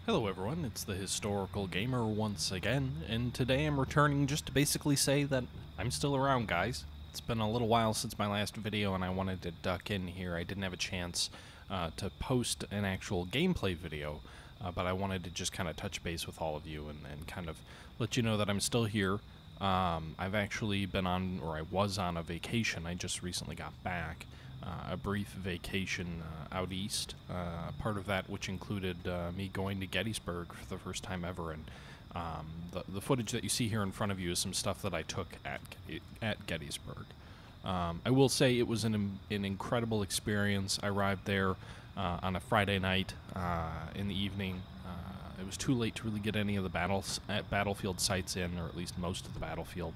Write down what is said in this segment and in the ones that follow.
Hello everyone, it's the Historical Gamer once again, and today I'm returning just to basically say that I'm still around, guys. It's been a little while since my last video and I wanted to duck in here. I didn't have a chance to post an actual gameplay video, but I wanted to just kind of touch base with all of you and kind of let you know that I'm still here. I've actually been on, or I was on a vacation. I just recently got back. A brief vacation out east, part of that which included me going to Gettysburg for the first time ever, and the footage that you see here in front of you is some stuff that I took at Gettysburg. I will say it was an incredible experience. I arrived there on a Friday night in the evening. It was too late to really get any of the battlefield sites in, or at least most of the battlefield.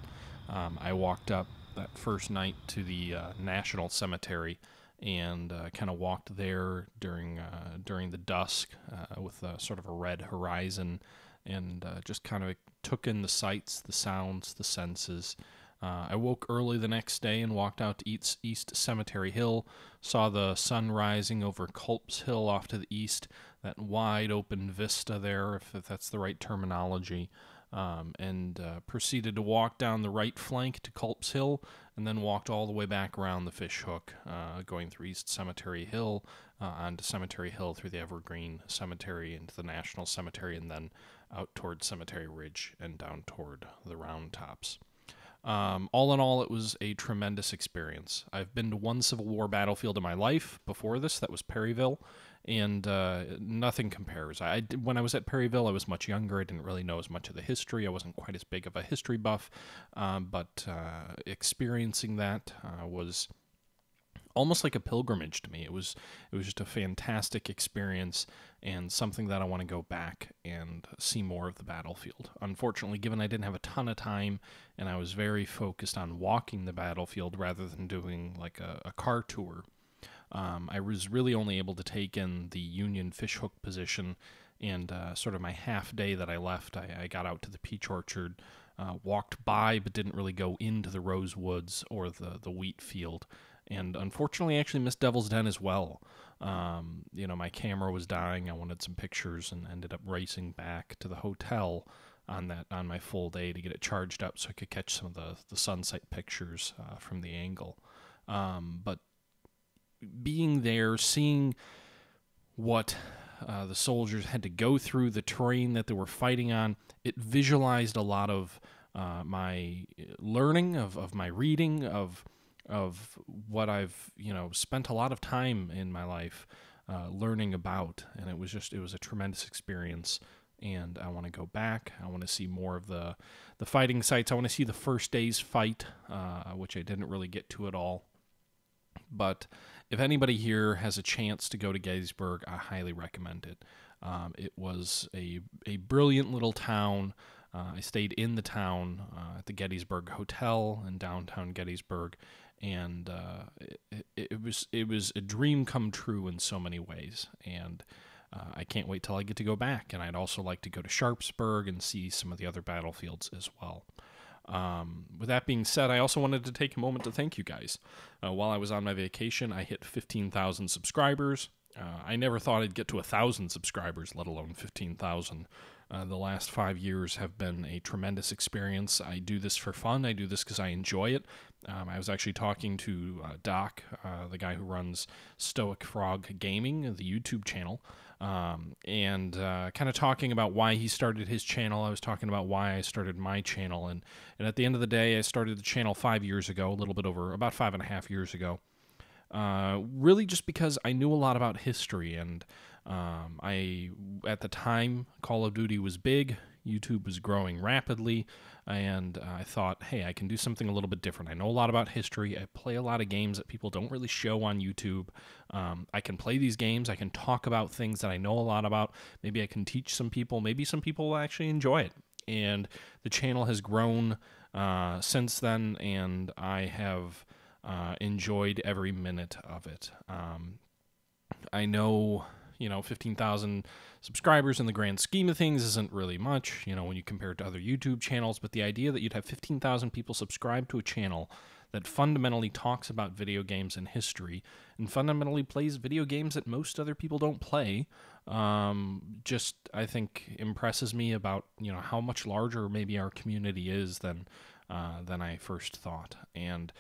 I walked up that first night to the National Cemetery and kind of walked there during the dusk with sort of a red horizon, and just kind of took in the sights, the sounds, the senses. I woke early the next day and walked out to East Cemetery Hill, saw the sun rising over Culp's Hill off to the east, that wide open vista there, if that's the right terminology, and proceeded to walk down the right flank to Culp's Hill, and then walked all the way back around the Fish Hook, going through East Cemetery Hill, onto Cemetery Hill, through the Evergreen Cemetery, into the National Cemetery, and then out toward Cemetery Ridge and down toward the Round Tops. All in all, it was a tremendous experience. I've been to one Civil War battlefield in my life before this. That was Perryville, and nothing compares. When I was at Perryville, I was much younger. I didn't really know as much of the history. I wasn't quite as big of a history buff, but experiencing that was almost like a pilgrimage to me. It was just a fantastic experience and something that I want to go back and see more of the battlefield. Unfortunately, given I didn't have a ton of time and I was very focused on walking the battlefield rather than doing like a car tour, I was really only able to take in the Union Fishhook position, and sort of my half day that I left, I got out to the peach orchard, walked by but didn't really go into the rose woods or the wheat field. And unfortunately, I actually missed Devil's Den as well. My camera was dying. I wanted some pictures and ended up racing back to the hotel on my full day to get it charged up so I could catch some of the sunset pictures from the angle. But being there, seeing what the soldiers had to go through, the terrain that they were fighting on, it visualized a lot of my learning, of my reading, of what I've spent a lot of time in my life learning about, and it was a tremendous experience. And I want to go back. I want to see more of the fighting sites. I want to see the first day's fight, which I didn't really get to at all. But if anybody here has a chance to go to Gettysburg, I highly recommend it. It was a brilliant little town. I stayed in the town at the Gettysburg Hotel in downtown Gettysburg, and it was a dream come true in so many ways. And I can't wait till I get to go back. And I'd also like to go to Sharpsburg and see some of the other battlefields as well. With that being said, I also wanted to take a moment to thank you guys. While I was on my vacation, I hit 15,000 subscribers. I never thought I'd get to 1,000 subscribers, let alone 15,000. The last 5 years have been a tremendous experience. I do this for fun. I do this because I enjoy it. I was actually talking to Doc, the guy who runs Stoic Frog Gaming, the YouTube channel, and kind of talking about why he started his channel. I was talking about why I started my channel, and at the end of the day, I started the channel 5 years ago, about 5.5 years ago. Really just because I knew a lot about history, and at the time, Call of Duty was big, YouTube was growing rapidly, and I thought, hey, I can do something a little bit different. I know a lot about history. I play a lot of games that people don't really show on YouTube. I can play these games. I can talk about things that I know a lot about. Maybe I can teach some people. Maybe some people will actually enjoy it. And the channel has grown since then, and I have enjoyed every minute of it. I know 15,000 subscribers in the grand scheme of things isn't really much, when you compare it to other YouTube channels, but the idea that you'd have 15,000 people subscribe to a channel that fundamentally talks about video games and history, and fundamentally plays video games that most other people don't play, just, I think, impresses me about, how much larger maybe our community is than I first thought. And,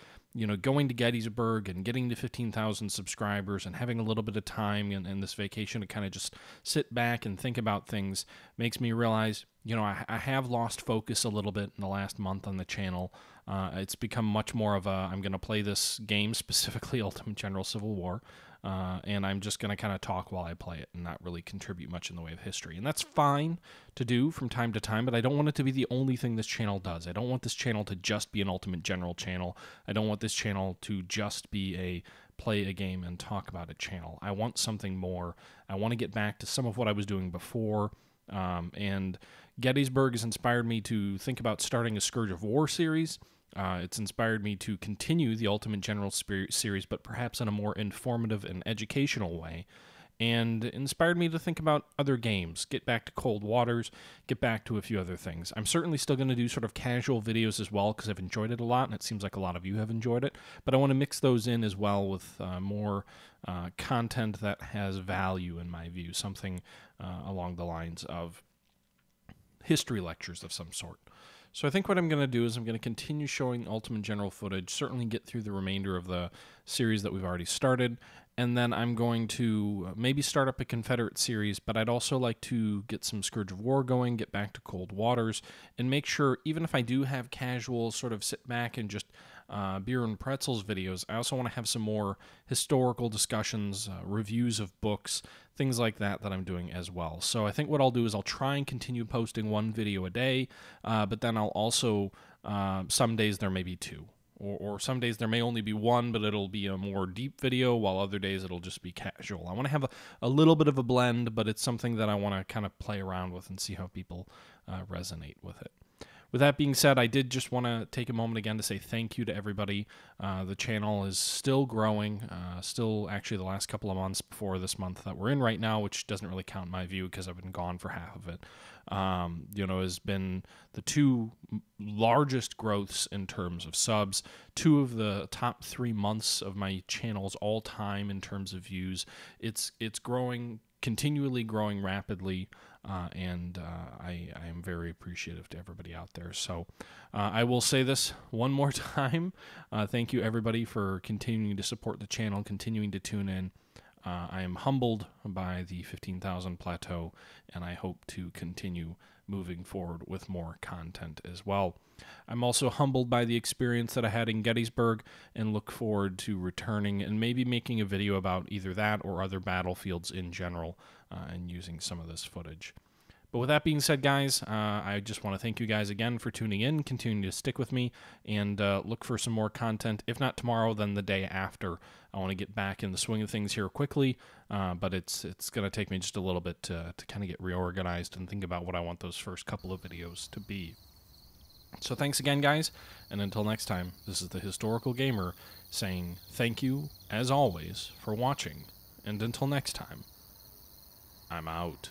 going to Gettysburg and getting to 15,000 subscribers and having a little bit of time in this vacation to kind of just sit back and think about things makes me realize, I have lost focus a little bit in the last month on the channel. It's become much more of I'm going to play this game, specifically Ultimate General Civil War, and I'm just going to kind of talk while I play it and not really contribute much in the way of history. And that's fine to do from time to time, but I don't want it to be the only thing this channel does. I don't want this channel to just be an Ultimate General channel. I don't want this channel to just be a play a game and talk about it channel. I want something more. I want to get back to some of what I was doing before, and Gettysburg has inspired me to think about starting a Scourge of War series. It's inspired me to continue the Ultimate General series, but perhaps in a more informative and educational way, and inspired me to think about other games, get back to Cold Waters, get back to a few other things. I'm certainly still going to do sort of casual videos as well, because I've enjoyed it a lot, and it seems like a lot of you have enjoyed it, but I want to mix those in as well with more content that has value in my view, something along the lines of history lectures of some sort. So I think what I'm going to do is I'm going to continue showing Ultimate General footage, certainly get through the remainder of the series that we've already started, and then I'm going to maybe start up a Confederate series, but I'd also like to get some Scourge of War going, get back to Cold Waters, and make sure, even if I do have casual sort of sit back and just beer and pretzels videos, I also want to have some more historical discussions, reviews of books, things like that I'm doing as well. So I think what I'll do is I'll try and continue posting one video a day, but then I'll also, some days there may be two. Or some days there may only be one, but it'll be a more deep video, while other days it'll just be casual. I want to have a little bit of a blend, but it's something that I want to kind of play around with and see how people resonate with it. With that being said, I did just want to take a moment again to say thank you to everybody. The channel is still growing, still actually the last couple of months before this month that we're in right now, which doesn't really count my view because I've been gone for half of it, has been the two largest growths in terms of subs, two of the top 3 months of my channel's all time in terms of views. It's growing, continually growing rapidly, and I am very appreciative to everybody out there. So I will say this one more time. Thank you, everybody, for continuing to support the channel, continuing to tune in. I am humbled by the 15,000 plateau, and I hope to continue moving forward with more content as well. I'm also humbled by the experience that I had in Gettysburg and look forward to returning and maybe making a video about either that or other battlefields in general and using some of this footage. But with that being said, guys, I just want to thank you guys again for tuning in, continuing to stick with me, and look for some more content. If not tomorrow, then the day after. I want to get back in the swing of things here quickly, but it's going to take me just a little bit to kind of get reorganized and think about what I want those first couple of videos to be. So thanks again, guys, and until next time, this is the Historical Gamer saying thank you, as always, for watching, and until next time, I'm out.